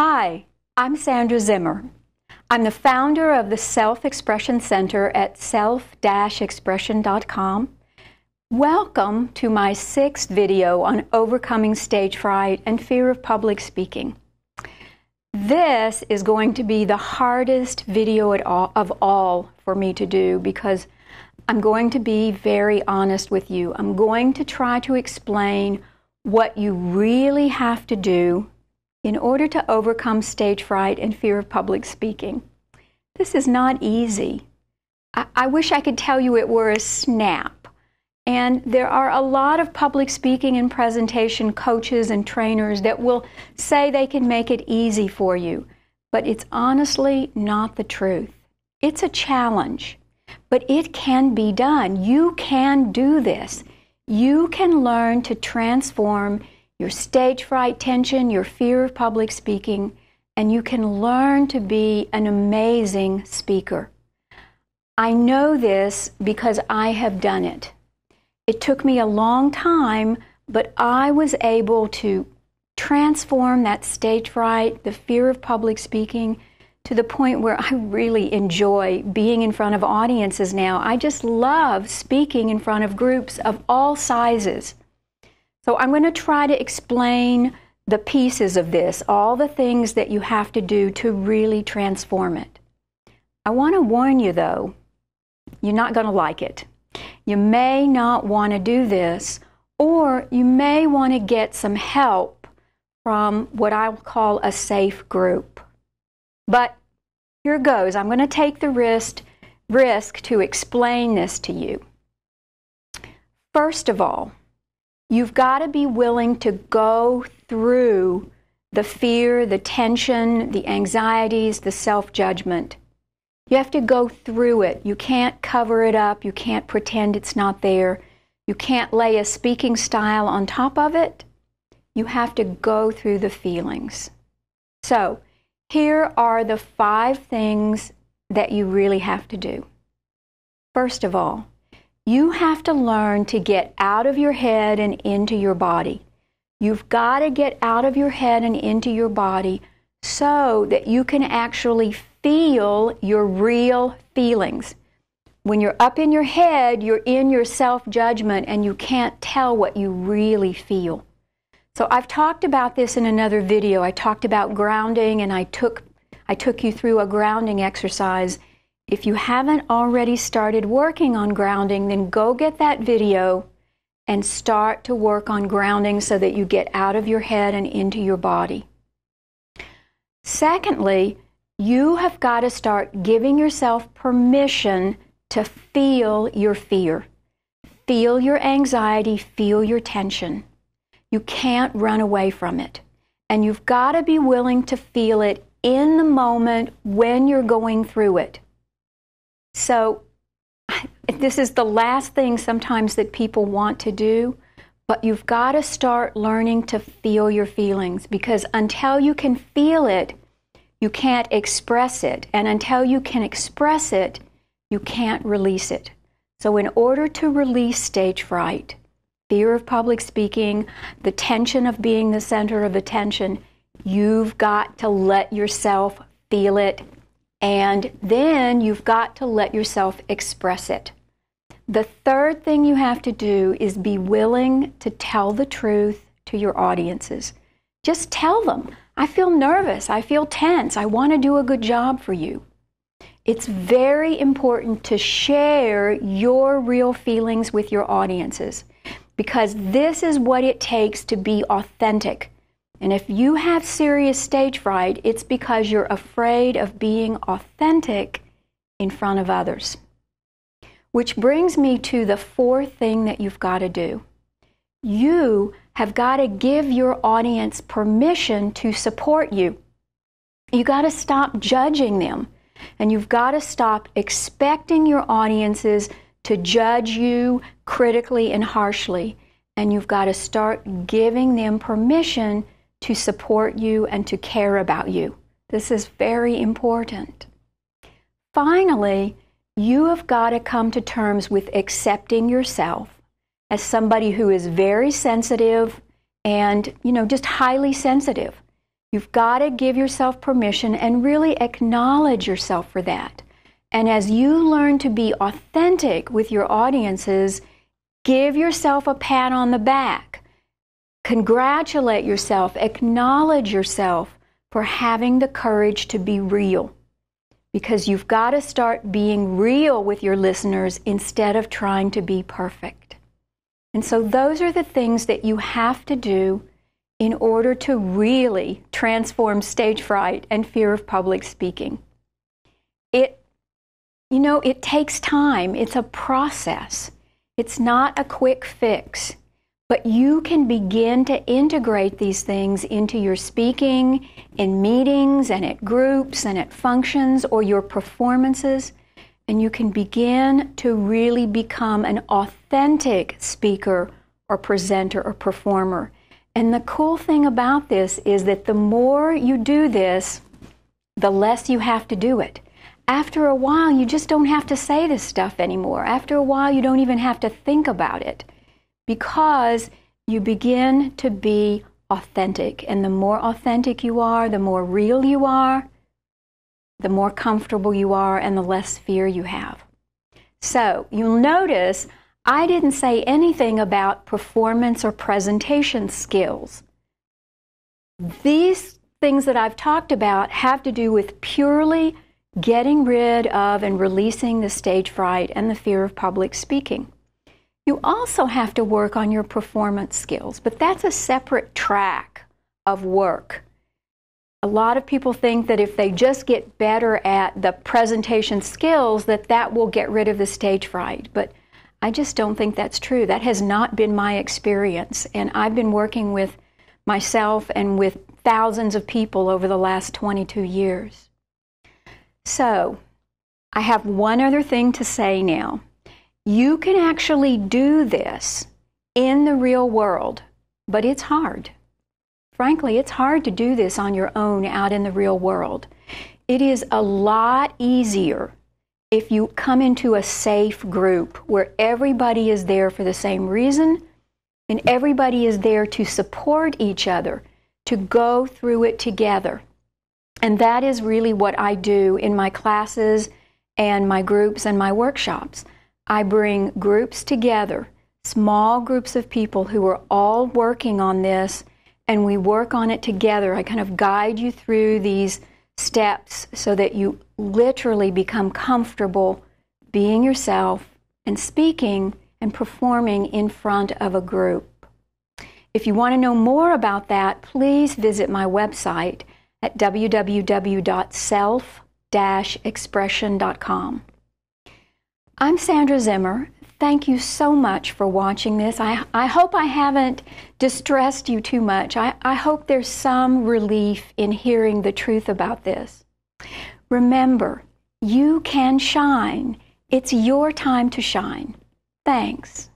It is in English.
Hi, I'm Sandra Zimmer. I'm the founder of the Self-Expression Center at self-expression.com. Welcome to my 6th video on overcoming stage fright and fear of public speaking. This is going to be the hardest video of all for me to do because I'm going to be very honest with you. I'm going to try to explain what you really have to do in order to overcome stage fright and fear of public speaking. This is not easy. I wish I could tell you it were a snap. And there are a lot of public speaking and presentation coaches and trainers that will say they can make it easy for you. But it's honestly not the truth. It's a challenge, but it can be done. You can do this. You can learn to transform your stage fright tension, your fear of public speaking, and you can learn to be an amazing speaker. I know this because I have done it. It took me a long time, but I was able to transform that stage fright, the fear of public speaking, to the point where I really enjoy being in front of audiences now. I just love speaking in front of groups of all sizes. So I'm going to try to explain the pieces of this, all the things that you have to do to really transform it. I want to warn you, though, you're not going to like it. You may not want to do this, or you may want to get some help from what I'll call a safe group. But here goes. I'm going to take the risk to explain this to you. First of all, you've got to be willing to go through the fear, the tension, the anxieties, the self-judgment. You have to go through it. You can't cover it up. You can't pretend it's not there. You can't lay a speaking style on top of it. You have to go through the feelings. So, here are the 5 things that you really have to do. First of all, you have to learn to get out of your head and into your body. You've got to get out of your head and into your body so that you can actually feel your real feelings. When you're up in your head, you're in your self-judgment and you can't tell what you really feel. So I've talked about this in another video. I talked about grounding and I took you through a grounding exercise. If you haven't already started working on grounding, then go get that video and start to work on grounding so that you get out of your head and into your body. Secondly, you have got to start giving yourself permission to feel your fear. Feel your anxiety, feel your tension. You can't run away from it. And you've got to be willing to feel it in the moment when you're going through it. So, this is the last thing sometimes that people want to do, but you've got to start learning to feel your feelings, because until you can feel it, you can't express it. And until you can express it, you can't release it. So in order to release stage fright, fear of public speaking, the tension of being the center of attention, you've got to let yourself feel it, and then you've got to let yourself express it. The third thing you have to do is be willing to tell the truth to your audiences. Just tell them, I feel nervous, I feel tense, I want to do a good job for you. It's very important to share your real feelings with your audiences, because this is what it takes to be authentic. And if you have serious stage fright, it's because you're afraid of being authentic in front of others. Which brings me to the 4th thing that you've got to do. You have got to give your audience permission to support you. You've got to stop judging them. And you've got to stop expecting your audiences to judge you critically and harshly. And you've got to start giving them permission to support you and to care about you. This is very important. Finally, you have got to come to terms with accepting yourself as somebody who is very sensitive and, just highly sensitive. You've got to give yourself permission and really acknowledge yourself for that. And as you learn to be authentic with your audiences, give yourself a pat on the back. Congratulate yourself, acknowledge yourself for having the courage to be real. Because you've got to start being real with your listeners instead of trying to be perfect. And so those are the things that you have to do in order to really transform stage fright and fear of public speaking. It takes time. It's a process. It's not a quick fix. But you can begin to integrate these things into your speaking, in meetings and at groups and at functions or your performances, and you can begin to really become an authentic speaker or presenter or performer. And the cool thing about this is that the more you do this, the less you have to do it. After a while, you just don't have to say this stuff anymore. After a while, you don't even have to think about it, because you begin to be authentic. And the more authentic you are, the more real you are, the more comfortable you are, and the less fear you have. So you'll notice I didn't say anything about performance or presentation skills. These things that I've talked about have to do with purely getting rid of and releasing the stage fright and the fear of public speaking. You also have to work on your performance skills, but that's a separate track of work. A lot of people think that if they just get better at the presentation skills, that will get rid of the stage fright. But I just don't think that's true. That has not been my experience. And I've been working with myself and with thousands of people over the last 22 years. So, I have one other thing to say now. You can actually do this in the real world, but it's hard. Frankly, it's hard to do this on your own out in the real world. It is a lot easier if you come into a safe group where everybody is there for the same reason and everybody is there to support each other, to go through it together. And that is really what I do in my classes and my groups and my workshops. I bring groups together, small groups of people who are all working on this, and we work on it together. I kind of guide you through these steps so that you literally become comfortable being yourself and speaking and performing in front of a group. If you want to know more about that, please visit my website at www.self-expression.com. I'm Sandra Zimmer. Thank you so much for watching this. I hope I haven't distressed you too much. I hope there's some relief in hearing the truth about this. Remember, you can shine. It's your time to shine. Thanks.